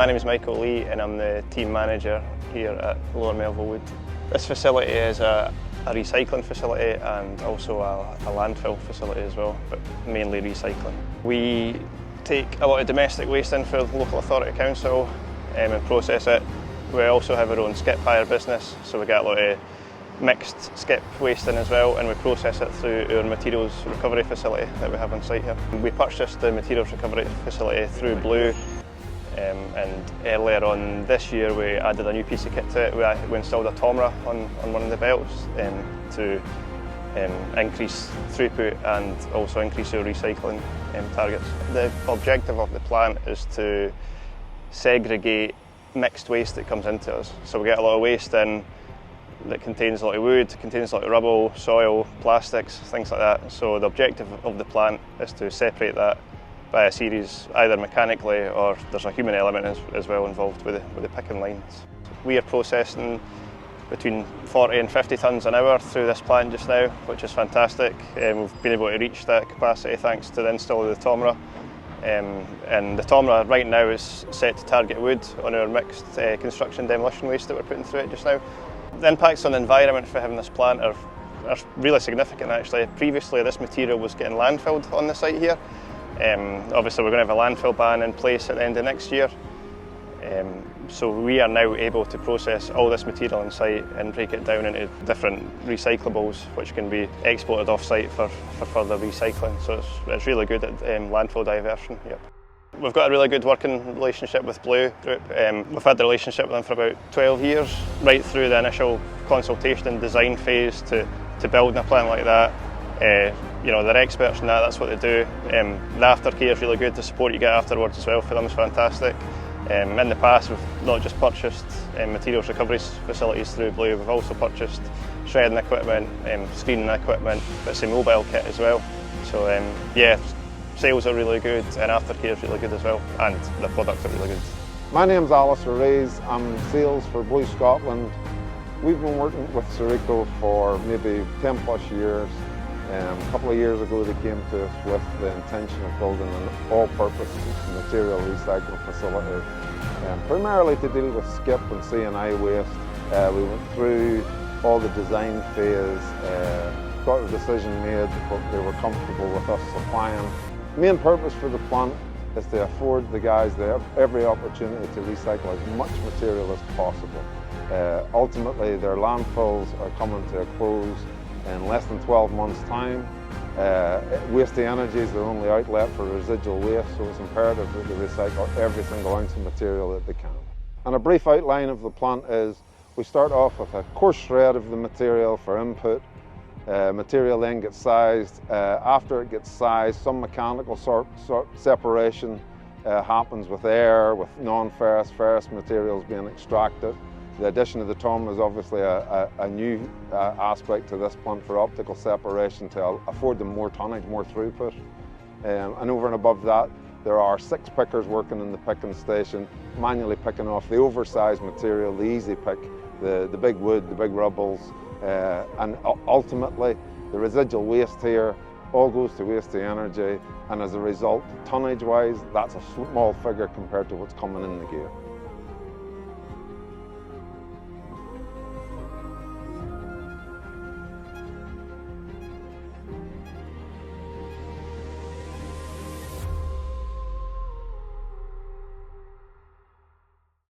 My name is Michael Lee and I'm the team manager here at Lower Melville Wood. This facility is a recycling facility and also a landfill facility as well, but mainly recycling. We take a lot of domestic waste in for the local authority council and process it. We also have our own skip hire business, so we get a lot of mixed skip waste in as well, and we process it through our materials recovery facility that we have on site here. We purchased the materials recovery facility through Blue, and earlier on this year we added a new piece of kit to it. We installed a TOMRA on one of the belts to increase throughput and also increase our recycling targets. The objective of the plant is to segregate mixed waste that comes into us. So we get a lot of waste in that contains a lot of wood, contains a lot of rubble, soil, plastics, things like that. So the objective of the plant is to separate that by a series, either mechanically or there's a human element as well involved with the picking lines. We are processing between 40 and 50 tonnes an hour through this plant just now, which is fantastic. We've been able to reach that capacity thanks to the install of the TOMRA. And the TOMRA right now is set to target wood on our mixed construction demolition waste that we're putting through it just now. The impacts on the environment for having this plant are really significant actually. Previously this material was getting landfilled on the site here. Obviously we're going to have a landfill ban in place at the end of next year. So we are now able to process all this material on site and break it down into different recyclables which can be exported off site for further recycling. So it's really good at landfill diversion. Yep. We've got a really good working relationship with Blue Group. We've had the relationship with them for about 12 years, right through the initial consultation and design phase to building a plant like that. You know, they're experts in that, that's what they do. The aftercare is really good, the support you get afterwards as well for them is fantastic. In the past we've not just purchased materials recovery facilities through Blue, we've also purchased shredding equipment, screening equipment, bits of mobile kit as well. So yeah, sales are really good and aftercare is really good as well, and the products are really good. My name's Alistair Reyes, I'm in sales for Cireco Scotland. We've been working with Cireco for maybe 10 plus years. A couple of years ago they came to us with the intention of building an all-purpose material recycling facility, primarily to deal with skip and C&I waste. We went through all the design phase, got a decision made that they were comfortable with us supplying. The main purpose for the plant is to afford the guys every opportunity to recycle as much material as possible. Ultimately their landfills are coming to a close in less than 12 months' time. Waste to energy is their only outlet for residual waste, so it's imperative that they recycle every single ounce of material that they can. And a brief outline of the plant is we start off with a coarse shred of the material for input. Material then gets sized. After it gets sized, some mechanical separation happens with air, with non-ferrous, ferrous materials being extracted. The addition of the TOMRA is obviously a new aspect to this plant for optical separation to afford them more tonnage, more throughput. And over and above that, there are 6 pickers working in the picking station, manually picking off the oversized material, the easy pick, the big wood, the big rubbles, and ultimately the residual waste here all goes to waste to energy, and as a result, tonnage-wise, that's a small figure compared to what's coming in the gear.